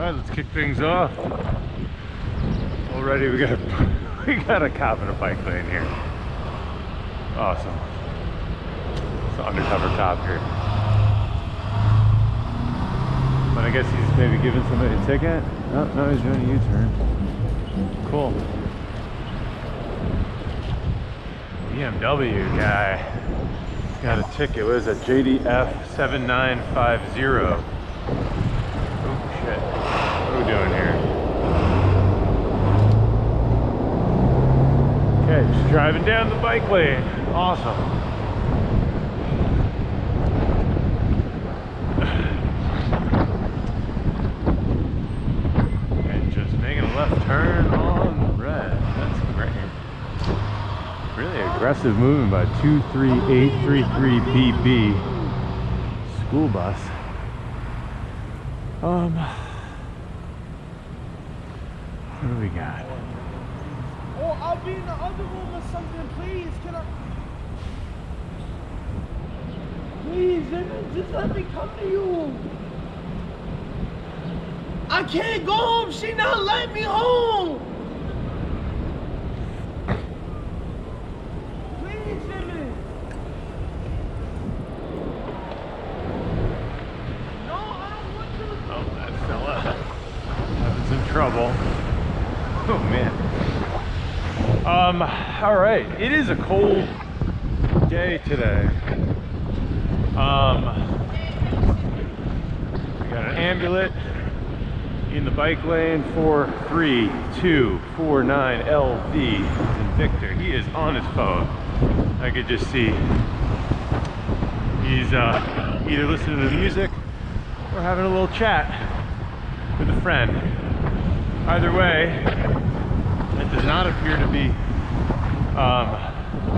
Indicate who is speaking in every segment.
Speaker 1: Alright, let's kick things off. Already we got a cop and a bike lane here. Awesome. It's an undercover cop here. But I guess he's maybe giving somebody a ticket. Oh, no, he's doing a U-turn. Cool. BMW guy got a ticket. What is that? JDF 7950. Oh shit. What are we doing here? Okay, just driving down the bike lane. Awesome. And just making a left turn on red. That's great. Really aggressive movement by 23833BB school bus. What do we got?
Speaker 2: Oh, I'll be in the other room or something, please. Can I? Please, just let me come to you. I can't go home. She not letting me home. Please, Jimmy. No, I don't want to.
Speaker 1: Oh, that fella having some trouble. Oh man. All right. It is a cold day today. We got an ambulance in the bike lane 43249 LV in Victor. He is on his phone. I could just see he's either listening to music or having a little chat with a friend. Either way, it does not appear to be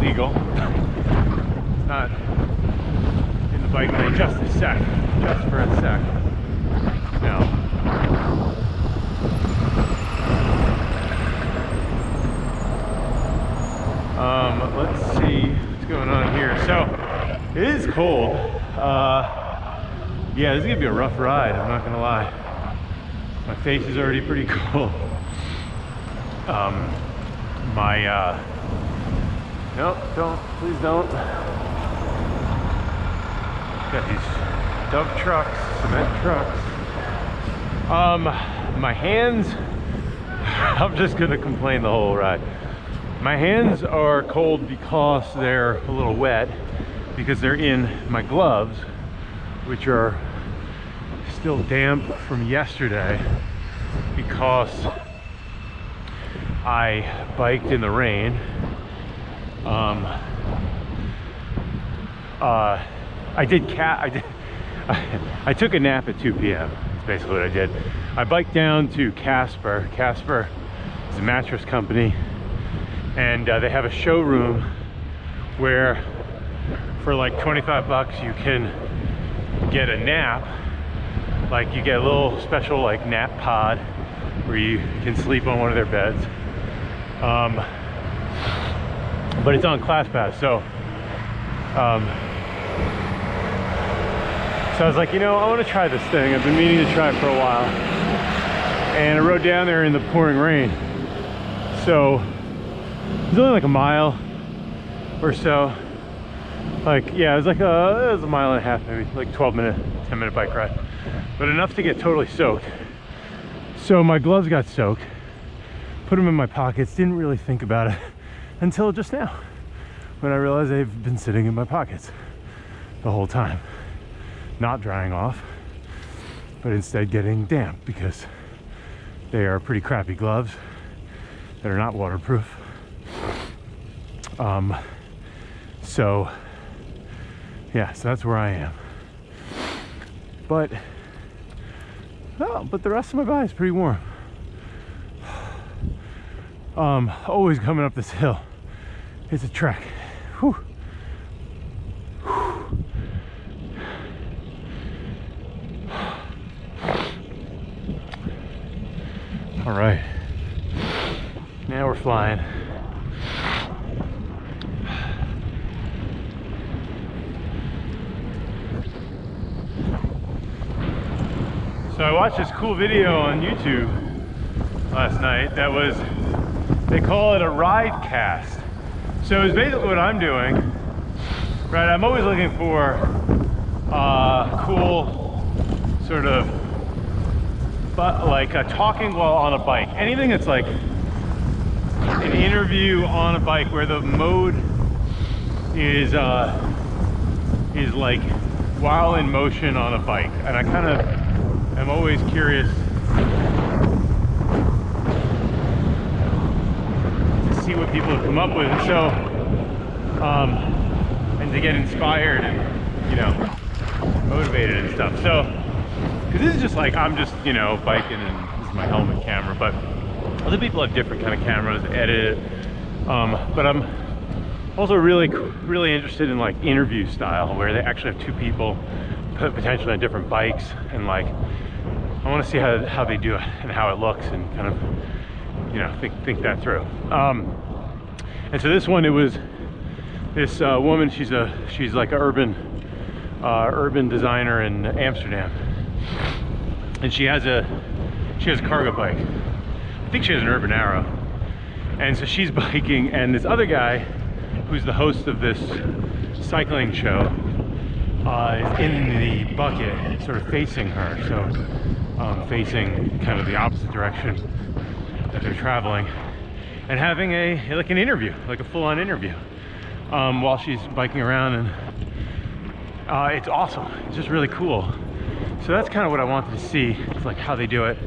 Speaker 1: legal. It's not in the bike lane. Just a sec. Just for a sec. No. Let's see what's going on here. So, it is cold. Yeah, this is gonna be a rough ride, I'm not gonna lie. My face is already pretty cold. No, don't, please don't. Got these dump trucks, cement trucks. My hands, I'm just gonna complain the whole ride. My hands are cold because they're a little wet, because they're in my gloves, which are still damp from yesterday because I biked in the rain. I took a nap at 2 p.m. That's basically what I did. I biked down to Casper. Casper is a mattress company, and they have a showroom where for like 25 bucks you can get a nap. Like you get a little special like nap pod where you can sleep on one of their beds. But it's on ClassPass, so I was like, you know, I want to try this thing. I've been meaning to try it for a while. And I rode down there in the pouring rain. So it was only like a mile or so. Like, yeah, it was a mile and a half, maybe, like 10-minute bike ride. But enough to get totally soaked. So my gloves got soaked. Put them in my pockets, didn't really think about it until just now, when I realized they've been sitting in my pockets the whole time. Not drying off, but instead getting damp because they are pretty crappy gloves that are not waterproof. So yeah, so that's where I am. But the rest of my body is pretty warm. Always coming up this hill. It's a trek. Whew. All right, now we're flying. So I watched this cool video on YouTube last night that was, they call it a ride cast. So it's basically what I'm doing, right? I'm always looking for cool sort of, but like talking while on a bike. Anything that's like an interview on a bike where the mode is like while in motion on a bike. And I kind of am always curious to see what people have come up with. So, and to get inspired and, you know, motivated and stuff. So, because this is just like, I'm just, you know, biking and this is my helmet camera, but other people have different kind of cameras, edit it. But I'm also really interested in like interview style, where they actually have two people potentially on different bikes, and like I want to see how they do it and how it looks, and kind of, you know, think that through. And so this one, it was this woman. She's like an urban designer in Amsterdam, and she has a cargo bike. I think she has an Urban Arrow. And so she's biking, and this other guy who's the host of this cycling show is in the bucket, sort of facing her, so facing kind of the opposite direction that they're traveling, and having an interview, like a full-on interview, while she's biking around. And it's awesome. It's just really cool. So that's kind of what I wanted to see. It's like how they do it.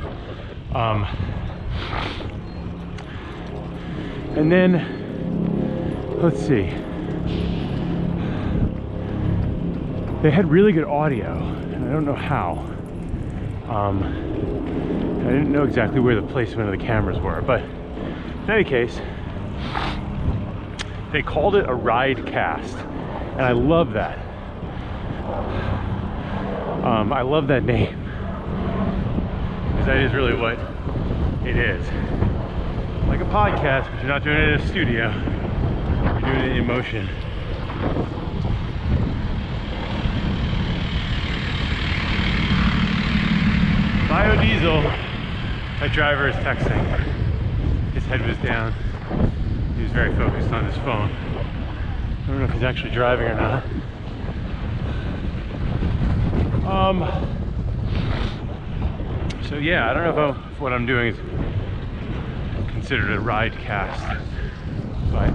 Speaker 1: And then, let's see. They had really good audio, and I don't know how. I didn't know exactly where the placement of the cameras were, but in any case, they called it a ride cast, and I love that. I love that name, because that is really what it is. Like a podcast, but you're not doing it in a studio. You're doing it in motion. Biodiesel. My driver is texting. His head was down. He was very focused on his phone. I don't know if he's actually driving or not. So yeah, I don't know if what I'm doing is considered a ride cast, but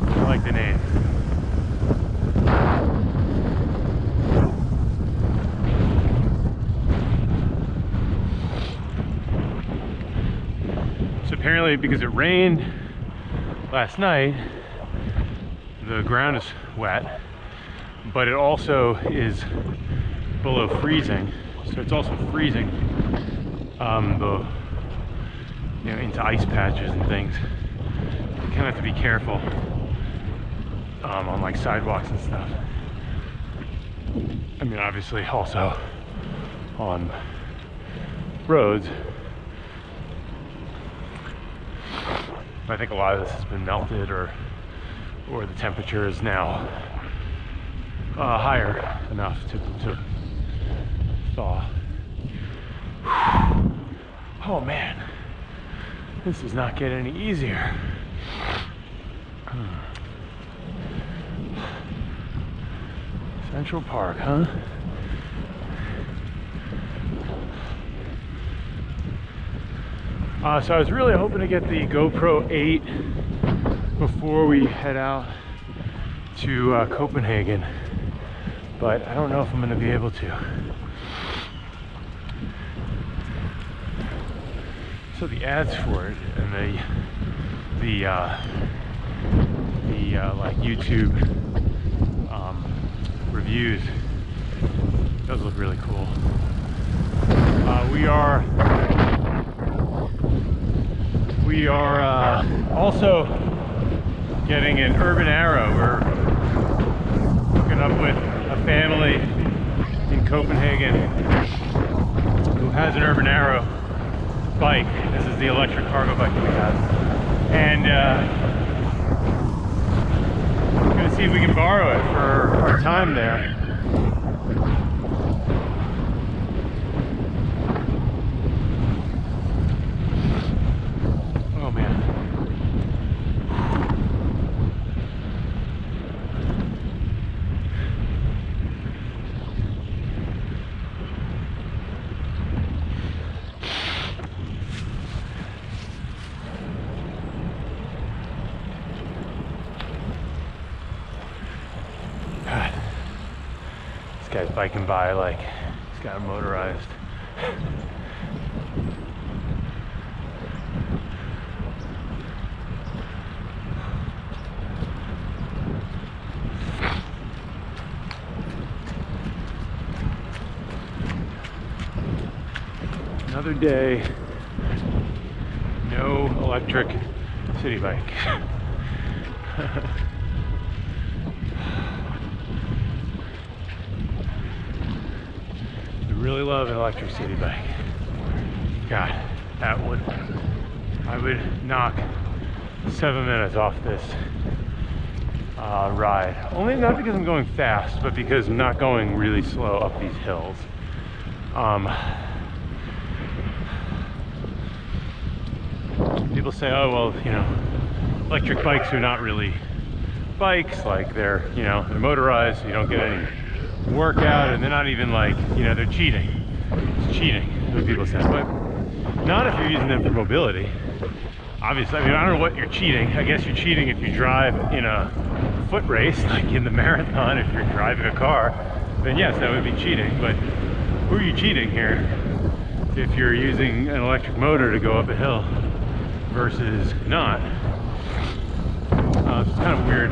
Speaker 1: I like the name. So apparently, because it rained last night, the ground is wet, but it also is below freezing, so it's also freezing into ice patches and things. You kind of have to be careful on like sidewalks and stuff. I mean, obviously also on roads. I think a lot of this has been melted, or the temperature is now higher enough to thaw. Oh man, this does not get any easier. Central Park, huh? So I was really hoping to get the GoPro 8 before we head out to Copenhagen, but I don't know if I'm going to be able to. So the ads for it and the like YouTube reviews, those look really cool. We are also getting an Urban Arrow. We're hooking up with a family in Copenhagen who has an Urban Arrow bike. This is the electric cargo bike that we have, and we're going to see if we can borrow it for our time there. guy's biking by like he's got motorized. Another day, no electric city bike. I really love an electric city bike. God, I would knock 7 minutes off this ride. Only not because I'm going fast, but because I'm not going really slow up these hills. People say, oh, well, you know, electric bikes are not really bikes, like they're, you know, they're motorized, so you don't get any workout, and they're not even like, you know, they're cheating. It's cheating, is what people say, but not if you're using them for mobility. Obviously, I mean, I don't know what you're cheating. I guess you're cheating if you drive in a foot race, like in the marathon. If you're driving a car, then yes, that would be cheating, but who are you cheating here if you're using an electric motor to go up a hill versus not? It's kind of a weird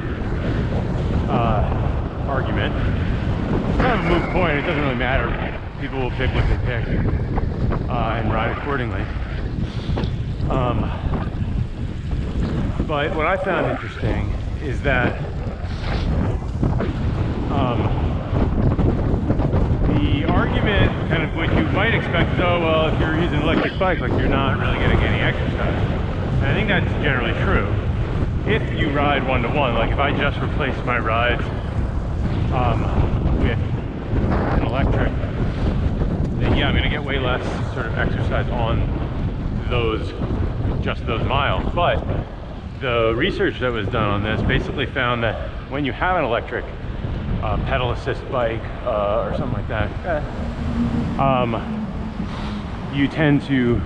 Speaker 1: argument. It's kind of a moot point. It doesn't really matter. People will pick what they pick and ride accordingly. But what I found interesting is that the argument, kind of what you might expect, is, oh, well, if you're using an electric bike, like you're not really getting any exercise. And I think that's generally true. If you ride one-to-one, like if I just replace my rides with an electric, then yeah, I'm gonna get way less sort of exercise on just those miles. But the research that was done on this basically found that when you have an electric pedal assist bike or something like that, you tend to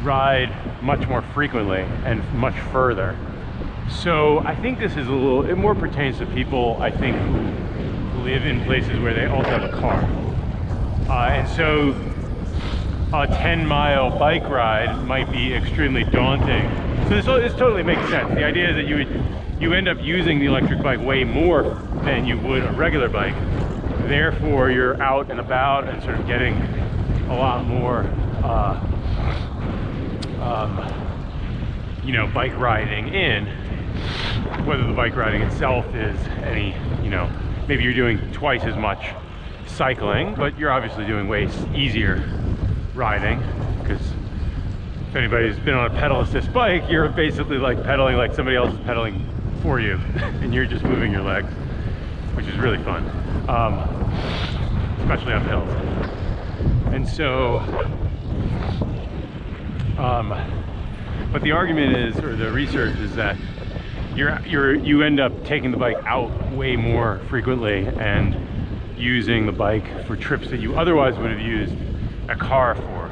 Speaker 1: ride much more frequently and much further. So I think this is it more pertains to people, I think, who live in places where they also have a car. And so a 10-mile bike ride might be extremely daunting. So this totally makes sense. The idea is that you end up using the electric bike way more than you would a regular bike. Therefore, you're out and about and sort of getting a lot more you know, bike riding in. Whether the bike riding itself is any, you know, maybe you're doing twice as much cycling, but you're obviously doing way easier riding, because if anybody's been on a pedal assist bike, you're basically like pedaling like somebody else is pedaling for you, and you're just moving your legs, which is really fun, especially up hills. And so, but the argument is, or the research is that you end up taking the bike out way more frequently and using the bike for trips that you otherwise would have used a car for.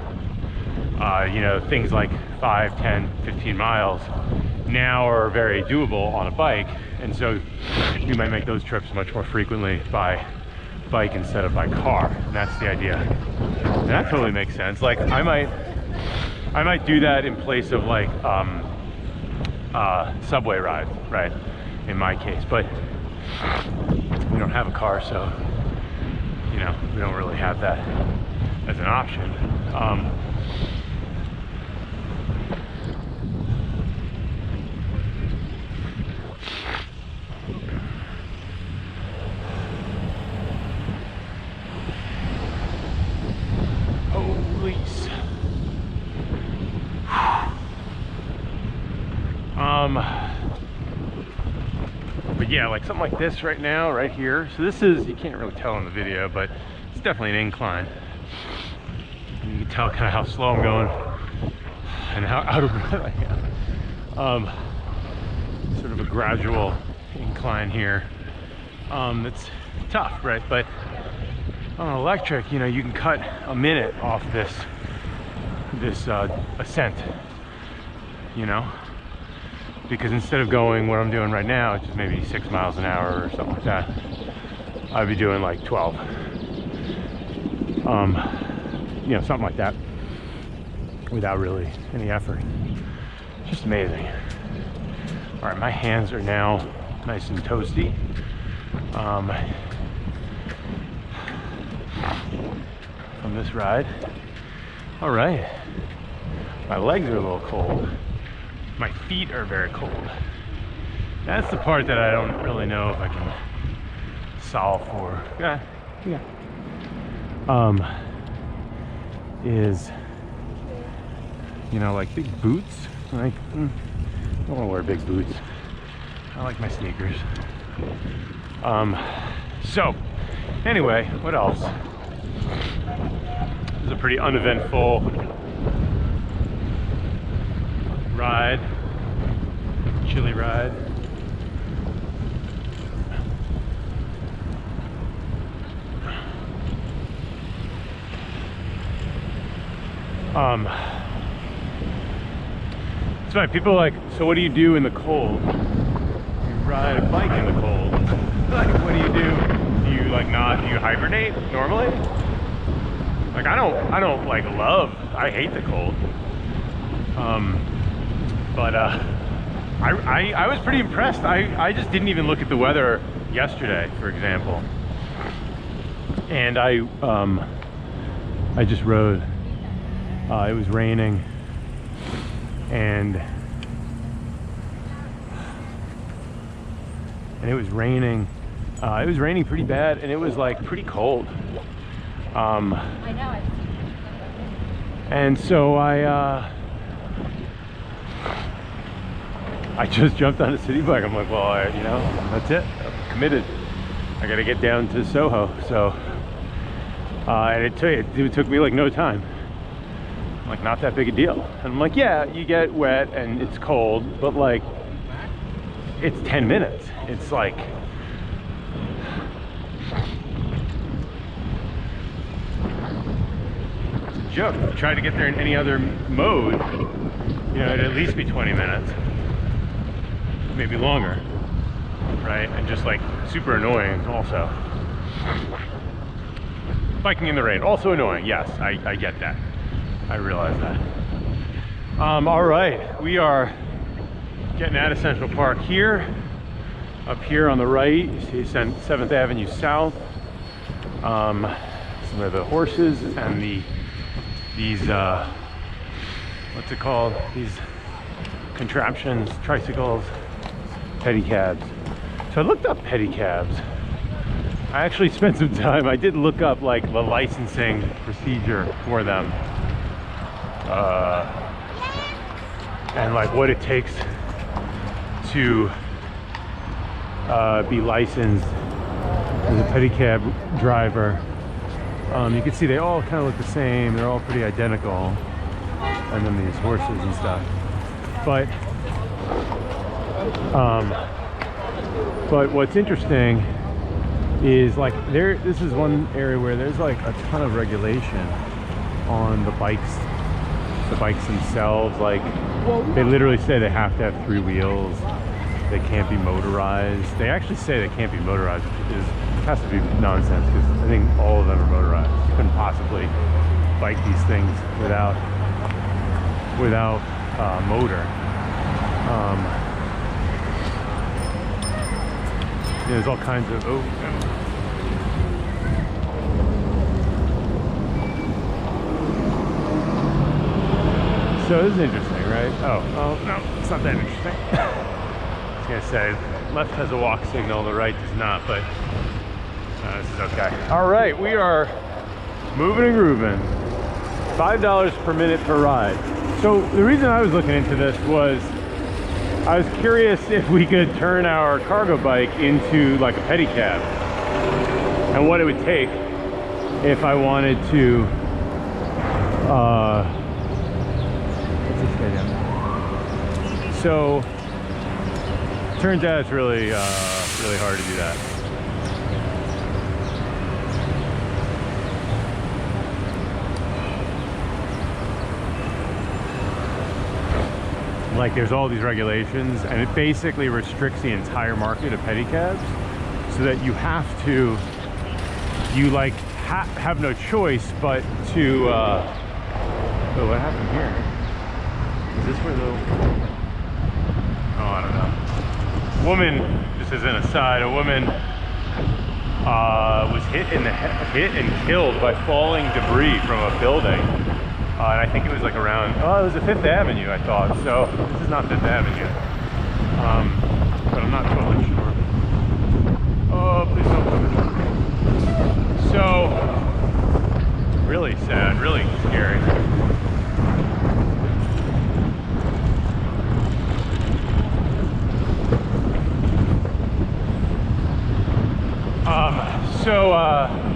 Speaker 1: You know, things like 5, 10, 15 miles now are very doable on a bike, and so you might make those trips much more frequently by bike instead of by car, and that's the idea. And that totally makes sense. Like I might do that in place of like subway rides, right, in my case, but we don't have a car, so you know, we don't really have that as an option. But yeah, like something like this right now, right here. So this is, you can't really tell in the video, but it's definitely an incline. And you can tell kind of how slow I'm going and how out of breath I am. Sort of a gradual incline here. It's tough, right? But on electric, you know, you can cut a minute off this ascent, you know, because instead of going what I'm doing right now, which is maybe 6 miles an hour or something like that, I'd be doing like 12. You know, something like that, without really any effort. Just amazing. All right, my hands are now nice and toasty. From this ride. All right, my legs are a little cold. My feet are very cold. That's the part that I don't really know if I can solve for. Yeah. Is, you know, like big boots. Like, I don't want to wear big boots. I like my sneakers. So, anyway, what else? It was a pretty uneventful ride, chilly ride. It's funny, people are like, so what do you do in the cold? You ride a bike in the cold. Like, what do you do? Do you like not, do you hibernate normally? Like, I don't like love, I hate the cold. But I was pretty impressed. I just didn't even look at the weather yesterday, for example. And I just rode. It was raining, and it was raining. It was raining pretty bad, and it was like pretty cold. I know. And so I just jumped on a city bike. I'm like, well, you know, that's it. I'm committed. I got to get down to Soho. So, and it took me like no time. Like, not that big a deal. And I'm like, yeah, you get wet and it's cold, but like, it's 10 minutes. It's like, it's a joke. If you try to get there in any other mode, you know, it'd at least be 20 minutes, maybe longer, right? And just like super annoying also. Biking in the rain, also annoying. Yes, I get that. I realize that. All right, we are getting out of Central Park here. Up here on the right, you see 7th Avenue South. Some of the horses and these what's it called? These contraptions, tricycles, pedicabs. So I looked up pedicabs. I actually spent some time. I did look up like the licensing procedure for them. And like what it takes to be licensed as a pedicab driver. You can see they all kind of look the same. They're all pretty identical. And then these horses and stuff. But what's interesting is like this is one area where there's like a ton of regulation on the bikes themselves. Like, they literally say they have to have 3 wheels, they can't be motorized. They actually say they can't be motorized, which has to be nonsense, because I think all of them are motorized. You couldn't possibly bike these things without motor. There's all kinds of So this is interesting, right? Oh no, it's not that interesting. I was gonna say, left has a walk signal, the right does not, but this is okay. All right, we are moving and grooving. $5 per minute per ride. So the reason I was looking into this was I was curious if we could turn our cargo bike into like a pedicab, and what it would take if I wanted to so turns out it's really really hard to do that. Like, there's all these regulations, and it basically restricts the entire market of pedicabs, so that you have no choice but to, oh, what happened here? Is this where the, oh, I don't know. Woman, just as an aside, a woman was hit and killed by falling debris from a building. And I think it was like around, oh, it was a Fifth Avenue, I thought. So this is not Fifth Avenue. But I'm not totally sure. Oh, please don't come in. So, really sad, really scary.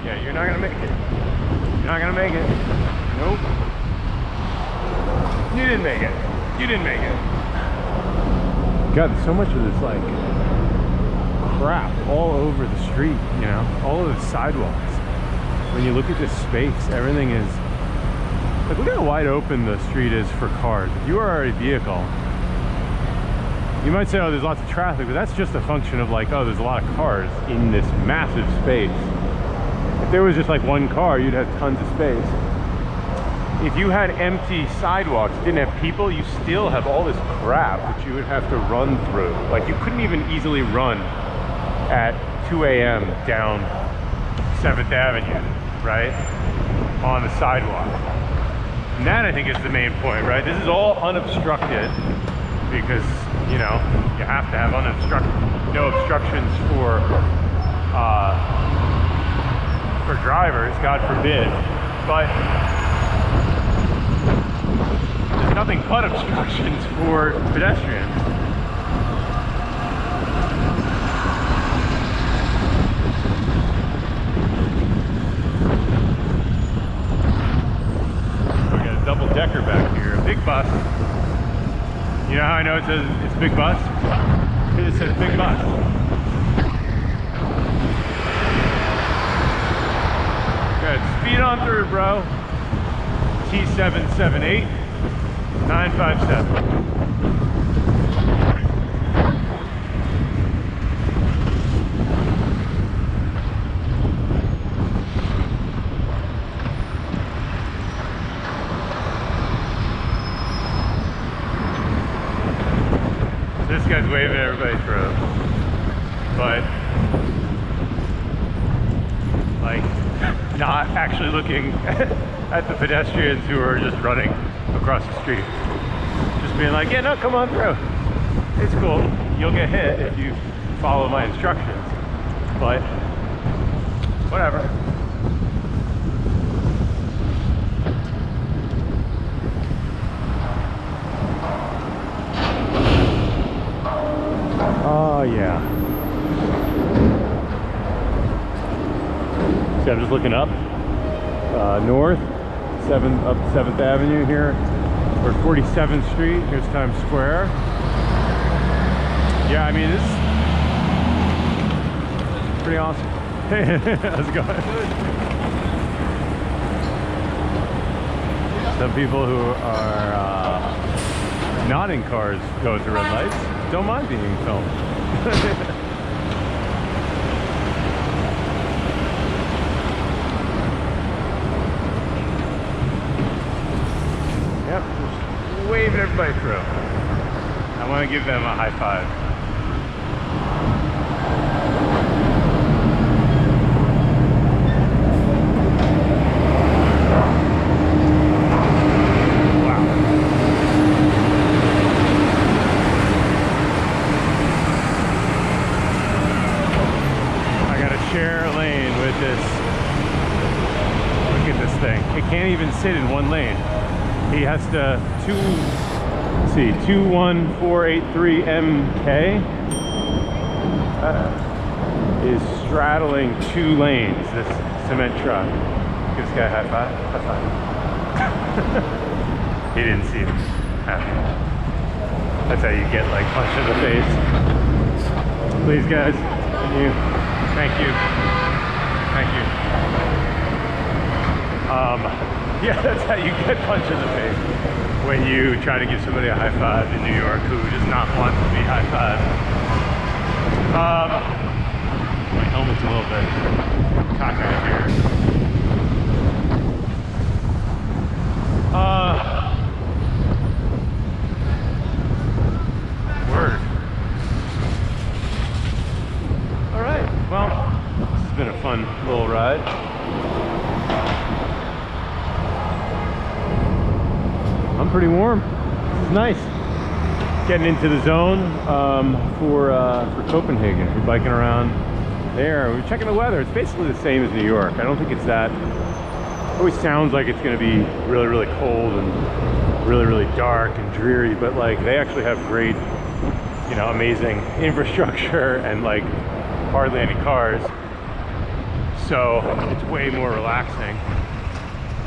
Speaker 1: Yeah, you're not gonna make it. You're not gonna make it. Nope. You didn't make it. You didn't make it. God, so much of this, like, crap all over the street, you know, all over the sidewalks. When you look at this space, everything is, like, look how wide open the street is for cars. If you are a vehicle, you might say, oh, there's lots of traffic, but that's just a function of, like, oh, there's a lot of cars in this massive space. If there was just like one car, you'd have tons of space. If you had empty sidewalks, didn't have people, you still have all this crap that you would have to run through. Like, you couldn't even easily run at 2 a.m. down 7th Avenue, right? On the sidewalk. And that, I think, is the main point, right? This is all unobstructed because, you know, you have to have no obstructions for drivers, God forbid. But there's nothing but obstructions for pedestrians. We got a double-decker back here, a big bus. You know how I know it says it's a big bus? Because it says big bus. Good, speed on through, bro. T778 957. This guy's waving everybody through, but like not actually looking at the pedestrians who are just running across the street. Just being like, yeah, no, come on through. It's cool. You'll get hit if you follow my instructions, but whatever. Oh yeah. See, I'm just looking up, north, up 7th Avenue here. We're at 47th Street. Here's Times Square. Yeah, I mean, this is pretty awesome. Hey, how's it going? Some people who are not in cars going through red lights don't mind being filmed. Yep, just waving everybody through. I want to give them a high five. Share a lane with this. Look at this thing. It can't even sit in one lane. He has to 21483 MK is straddling 2 lanes. This cement truck. Give this guy a high five. High five. He didn't see him. That's how you get like punched in the face. Please, guys. Can you? Thank you. Thank you. Yeah, that's how you get punched in the face. When you try to give somebody a high five in New York who does not want to be high fived. My helmet's a little bit cockeyed here. pretty warm. It's nice. Getting into the zone for Copenhagen. We're biking around there. We're checking the weather. It's basically the same as New York. I don't think it's that. It always sounds like it's going to be really, really cold and really, really dark and dreary, but like they actually have great, you know, amazing infrastructure and like hardly any cars. So it's way more relaxing.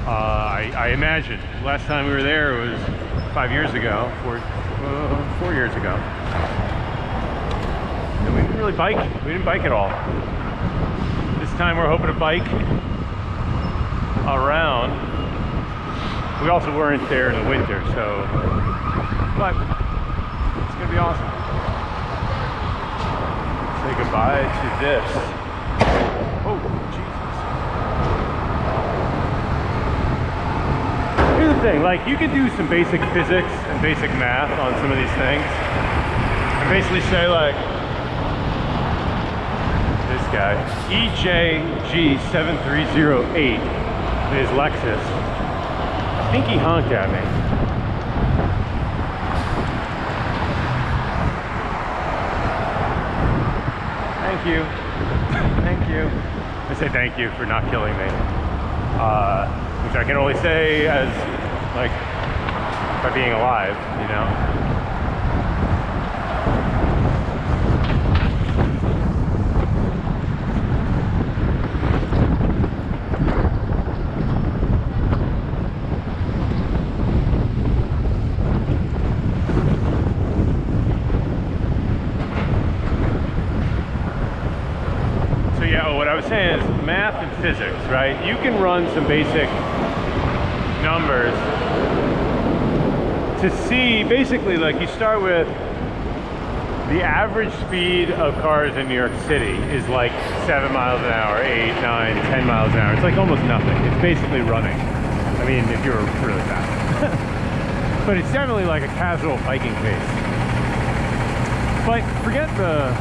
Speaker 1: I imagine last time we were there was 5 years ago, 4 years ago. And we didn't really bike. We didn't bike at all. This time we're hoping to bike around. We also weren't there in the winter, so, but it's gonna be awesome. Say goodbye to this. Oh, Jesus. Here's the thing, like you could do some basic physics and basic math on some of these things and basically say like, this guy, EJG7308, his Lexus, I think he honked at me. Thank you. Thank you. I say thank you for not killing me. Which I can only say as, like, by being alive, you know? What I was saying is math and physics, right? You can run some basic numbers to see, basically, like you start with the average speed of cars in New York City is like 7 miles an hour, 8, 9, 10 miles an hour. It's like almost nothing. It's basically running. I mean, if you're really fast. But it's definitely like a casual biking pace. But forget the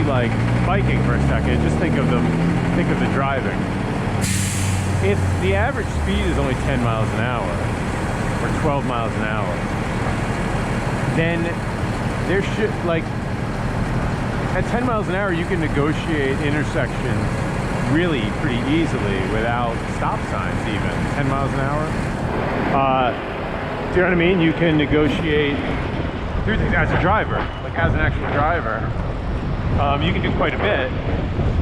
Speaker 1: like biking for a second. Just think of the driving. If the average speed is only 10 miles an hour or 12 miles an hour, then there should, like, at 10 miles an hour you can negotiate intersections really pretty easily without stop signs even. 10 miles an hour. Do you know what I mean? You can negotiate through things as a driver, like as an actual driver. You can do quite a bit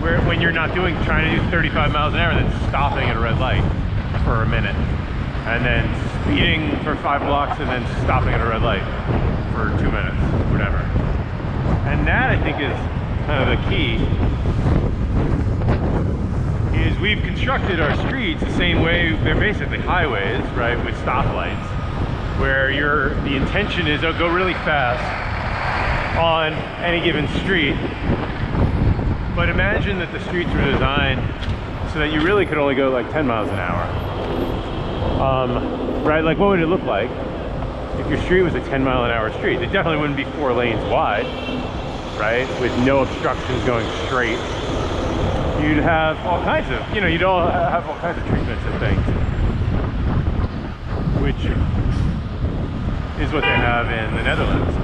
Speaker 1: where when you're not trying to do 35 miles an hour, then stopping at a red light for a minute, and then speeding for 5 blocks, and then stopping at a red light for 2 minutes, whatever. And that, I think, is kind of the key. Is we've constructed our streets the same way. They're basically highways, right, with stoplights, where the intention is to go really fast on any given street. But imagine that the streets were designed so that you really could only go like 10 miles an hour. Right? Like, what would it look like if your street was a 10 mile an hour street? It definitely wouldn't be 4 lanes wide, right? With no obstructions going straight. You'd have all kinds of, you know, you'd all have all kinds of treatments and things, which is what they have in the Netherlands.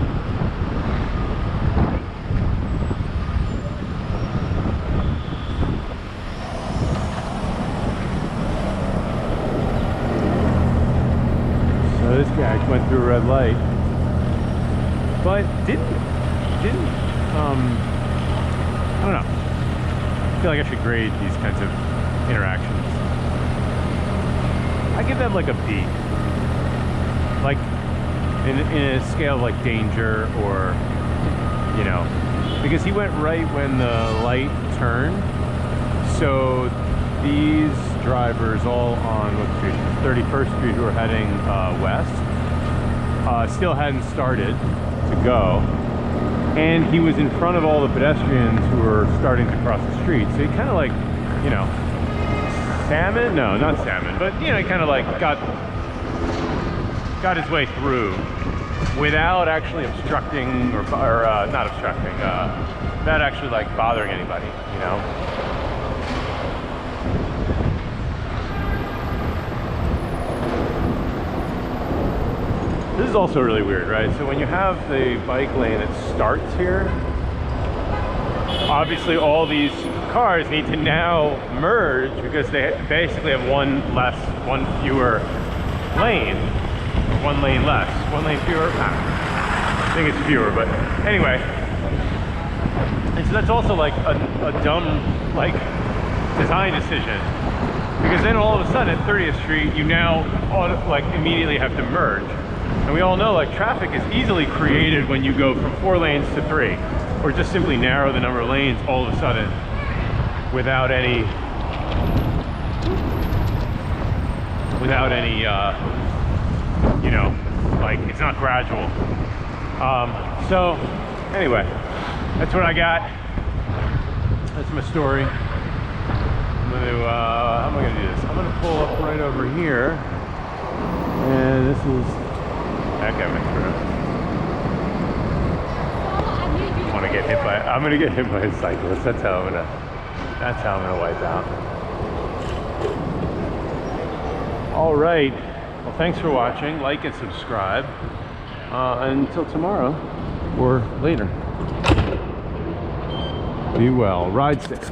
Speaker 1: This guy went through a red light, but didn't I don't know. I feel like I should grade these kinds of interactions. I give that like a B. Like in a scale of like danger, or, you know, because he went right when the light turned. So these drivers all on what street? 31st Street, who are heading west, still hadn't started to go, and he was in front of all the pedestrians who were starting to cross the street. So he kind of like, you know, salmon? No, not salmon, but, you know, he kind of like got his way through without actually obstructing or not obstructing, without actually like bothering anybody, you know. is also really weird, right? So when you have the bike lane that starts here, obviously all these cars need to now merge because they basically have one fewer lane, or one lane less, one lane fewer. I think it's fewer, but anyway. And so that's also like a dumb like design decision, because then all of a sudden at 30th Street you now like immediately have to merge. And we all know like traffic is easily created when you go from 4 lanes to 3, or just simply narrow the number of lanes all of a sudden without any you know, like it's not gradual. So anyway, that's what I got. That's my story. How am I gonna do this? I'm gonna pull up right over here, and this is okay. I'm gonna get hit by a cyclist. That's how I'm gonna wipe out. All right. Well, thanks for watching. Like and subscribe. Until tomorrow or later. Be well. Ride safe.